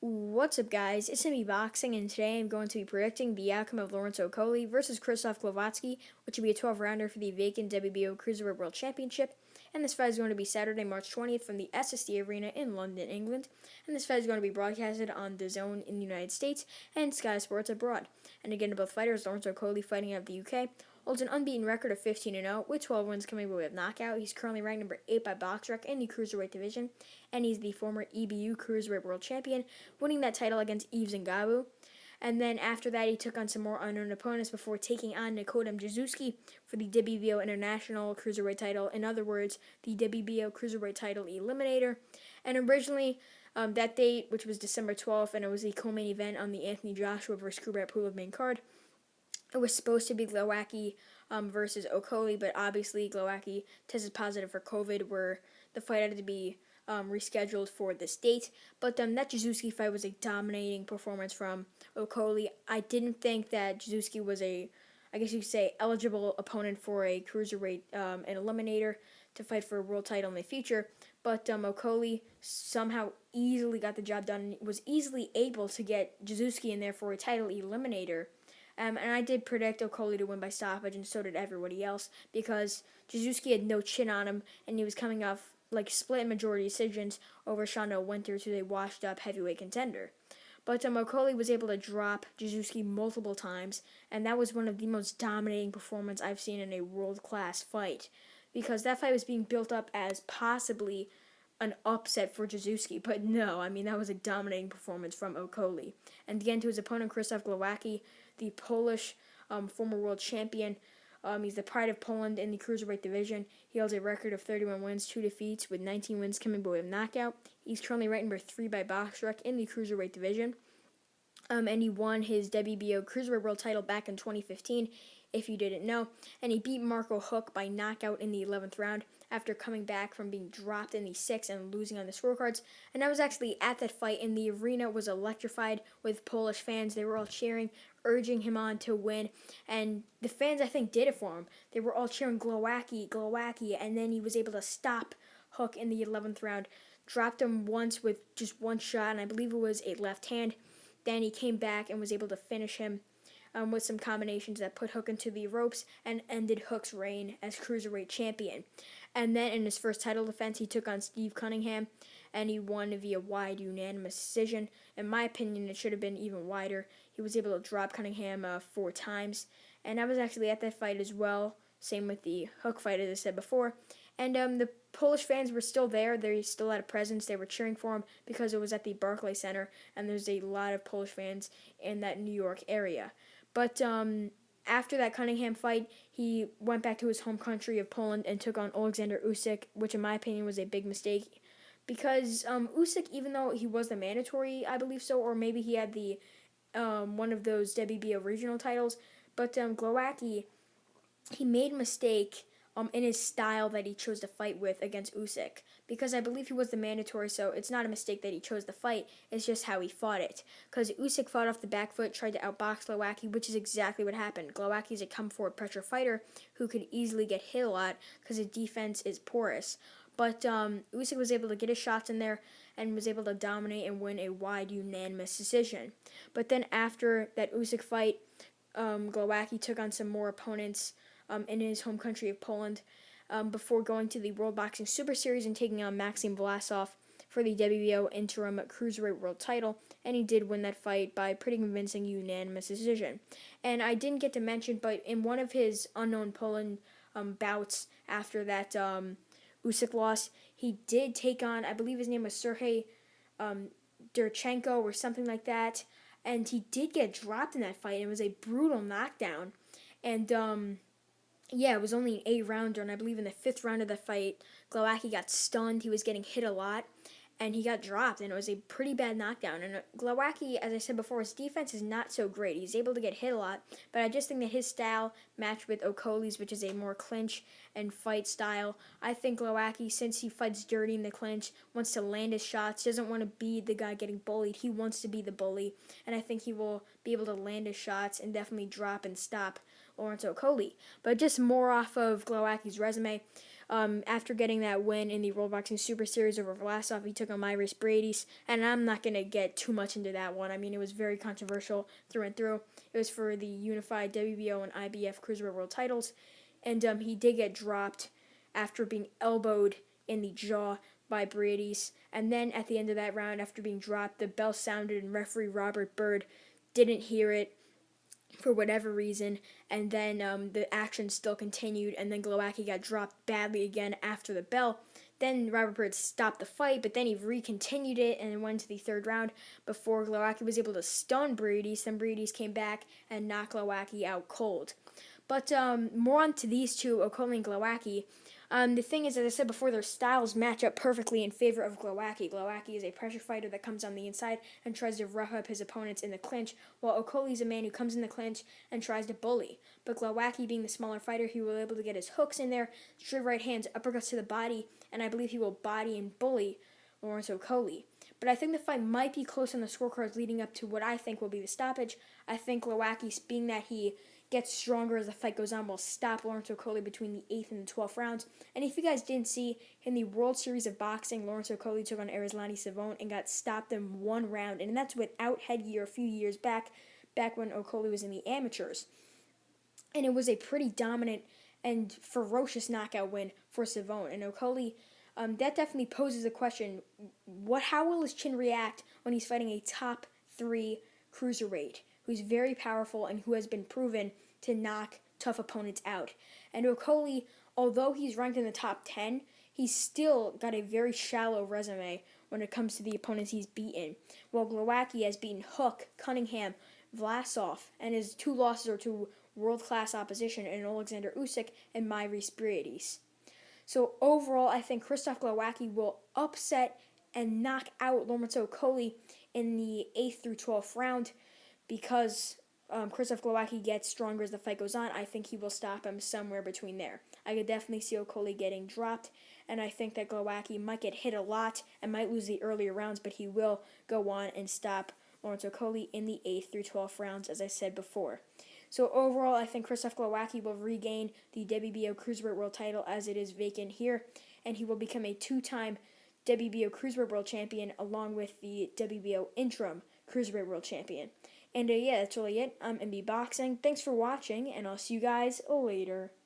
What's up, guys? It's me Boxing, and today I'm going to be predicting the outcome of Lawrence Okolie versus Krzysztof Glowacki, which will be a 12-rounder for the Vacant WBO Cruiserweight World Championship. And this fight is going to be Saturday, March 20th from the SSE Arena in London, England. And this fight is going to be broadcasted on DAZN in the United States and Sky Sports abroad. And again, both fighters, Lawrence Okolie fighting out of the UK, holds an unbeaten record of 15-0 with 12 wins coming by way of knockout. He's currently ranked number 8 by BoxRec in the Cruiserweight division, and he's the former EBU Cruiserweight World Champion, winning that title against Yves Ngabu. And then after that, he took on some more unknown opponents before taking on Nikodem Jazuski for the WBO International Cruiserweight title. In other words, the WBO Cruiserweight title eliminator. And originally, that date, which was December 12th, and it was the co-main event on the Anthony Joshua versus Kubrat Pulev main card, it was supposed to be Glowacki versus Okolie, but obviously Glowacki tested positive for COVID, where the fight had to be rescheduled for this date. But that Jazuski fight was a dominating performance from Okolie. I didn't think that Jazuski was I guess you could say, eligible opponent for a cruiserweight an eliminator to fight for a world title in the future. But Okolie somehow easily got the job done and was easily able to get Jazuski in there for a title eliminator. And I did predict Okolie to win by stoppage, and so did everybody else, because Jazuski had no chin on him, and he was coming off split majority decisions over Shawno Winters, who's a washed-up heavyweight contender. But Okolie was able to drop Jazuski multiple times, and that was one of the most dominating performances I've seen in a world-class fight, because that fight was being built up as possibly an upset for Jazuski, but no, that was a dominating performance from Okolie. And again, to his opponent, Krzysztof Glowacki, the Polish former world champion. He's the pride of Poland in the cruiserweight division. He holds a record of 31 wins, 2 defeats, with 19 wins coming by way of knockout. He's currently ranked number 3 by BoxRec in the cruiserweight division. And he won his WBO Cruiserweight World title back in 2015, if you didn't know. And he beat Marco Huck by knockout in the 11th round after coming back from being dropped in the 6th and losing on the scorecards. And I was actually at that fight, and the arena was electrified with Polish fans. They were all cheering, urging him on to win. And the fans, I think, did it for him. They were all cheering Glowacki, Glowacki, and then he was able to stop Huck in the 11th round. Dropped him once with just one shot, and I believe it was a left hand. Then he came back and was able to finish him with some combinations that put Huck into the ropes and ended Huck's reign as Cruiserweight champion. And then in his first title defense, he took on Steve Cunningham, and he won via wide unanimous decision. In my opinion, it should have been even wider. He was able to drop Cunningham 4 times, and I was actually at that fight as well. Same with the Huck fight, as I said before. And the Polish fans were still there. They still had a presence. They were cheering for him because it was at the Barclays Center, and there's a lot of Polish fans in that New York area. But after that Cunningham fight, he went back to his home country of Poland and took on Alexander Usyk, which in my opinion was a big mistake, because Usyk, even though he was the mandatory, I believe so, or maybe he had the one of those WBO regional titles, but Glowacki, he made a mistake in his style that he chose to fight with against Usyk, because I believe he was the mandatory, so it's not a mistake that he chose the fight, it's just how he fought it. Because Usyk fought off the back foot, tried to outbox Glowacki, which is exactly what happened. Glowacki is a come-forward pressure fighter who could easily get hit a lot because his defense is porous. But Usyk was able to get his shots in there and was able to dominate and win a wide unanimous decision. But then after that Usyk fight, Glowacki took on some more opponents in his home country of Poland before going to the World Boxing Super Series and taking on Maxim Vlasov for the WBO interim Cruiserweight World title, and he did win that fight by pretty convincing unanimous decision. And I didn't get to mention, but in one of his unknown Poland bouts after that Usyk loss, he did take on, I believe his name was Sergey Durchenko or something like that, and he did get dropped in that fight, and it was a brutal knockdown. And it was only an 8-rounder, and I believe in the 5th round of the fight, Glowacki got stunned. He was getting hit a lot, and he got dropped, and it was a pretty bad knockdown. And Glowacki, as I said before, his defense is not so great. He's able to get hit a lot, but I just think that his style matched with Okolie's, which is a more clinch and fight style. I think Glowacki, since he fights dirty in the clinch, wants to land his shots, doesn't want to be the guy getting bullied. He wants to be the bully, and I think he will be able to land his shots and definitely drop and stop Lawrence Okolie. But just more off of Glowacki's resume, After getting that win in the World Boxing Super Series over Vlasov, he took on Myris, and I'm not going to get too much into that one. I mean, it was very controversial through and through. It was for the unified WBO and IBF Cruiserweight World titles, and he did get dropped after being elbowed in the jaw by Briades. And then at the end of that round, after being dropped, the bell sounded and referee Robert Byrd didn't hear it for whatever reason, and then the action still continued, and then Glowacki got dropped badly again after the bell. Then Robert Byrd stopped the fight, but then he re-continued it and went to the third round before Glowacki was able to stun Briades. Then Briades came back and knocked Glowacki out cold. But more on to these two, Okolie and Glowacki. The thing is, as I said before, their styles match up perfectly in favor of Glowacki. Glowacki is a pressure fighter that comes on the inside and tries to rough up his opponents in the clinch, while Okolie is a man who comes in the clinch and tries to bully. But Glowacki, being the smaller fighter, he will be able to get his hooks in there, straight right hands, uppercuts to the body, and I believe he will body and bully Lawrence Okolie. But I think the fight might be close on the scorecards leading up to what I think will be the stoppage. I think Glowacki, being that he gets stronger as the fight goes on, will stop Lawrence Okolie between the 8th and the 12th rounds. And if you guys didn't see, in the World Series of Boxing, Lawrence Okolie took on Arislani Savone and got stopped in one round. And that's without headgear a few years back when Okolie was in the amateurs. And it was a pretty dominant and ferocious knockout win for Savone. And Okolie, that definitely poses a question, how will his chin react when he's fighting a top 3 cruiserweight who's very powerful and who has been proven to knock tough opponents out? And Okolie, although he's ranked in the top 10, he's still got a very shallow resume when it comes to the opponents he's beaten. While Glowacki has beaten Hook, Cunningham, Vlasov, and his 2 losses are to world-class opposition in Alexander Usyk and Myris. So overall, I think Krzysztof Glowacki will upset and knock out Lawrence Okolie in the 8th through 12th round. Because Krzysztof Glowacki gets stronger as the fight goes on, I think he will stop him somewhere between there. I could definitely see Okolie getting dropped, and I think that Glowacki might get hit a lot and might lose the earlier rounds, but he will go on and stop Lawrence Okolie in the 8th through 12th rounds, as I said before. So overall, I think Krzysztof Glowacki will regain the WBO Cruiserweight World title as it is vacant here, and he will become a 2-time WBO Cruiserweight World Champion along with the WBO Interim Cruiserweight World Champion. And yeah, that's really it. I'm MB Boxing. Thanks for watching, and I'll see you guys later.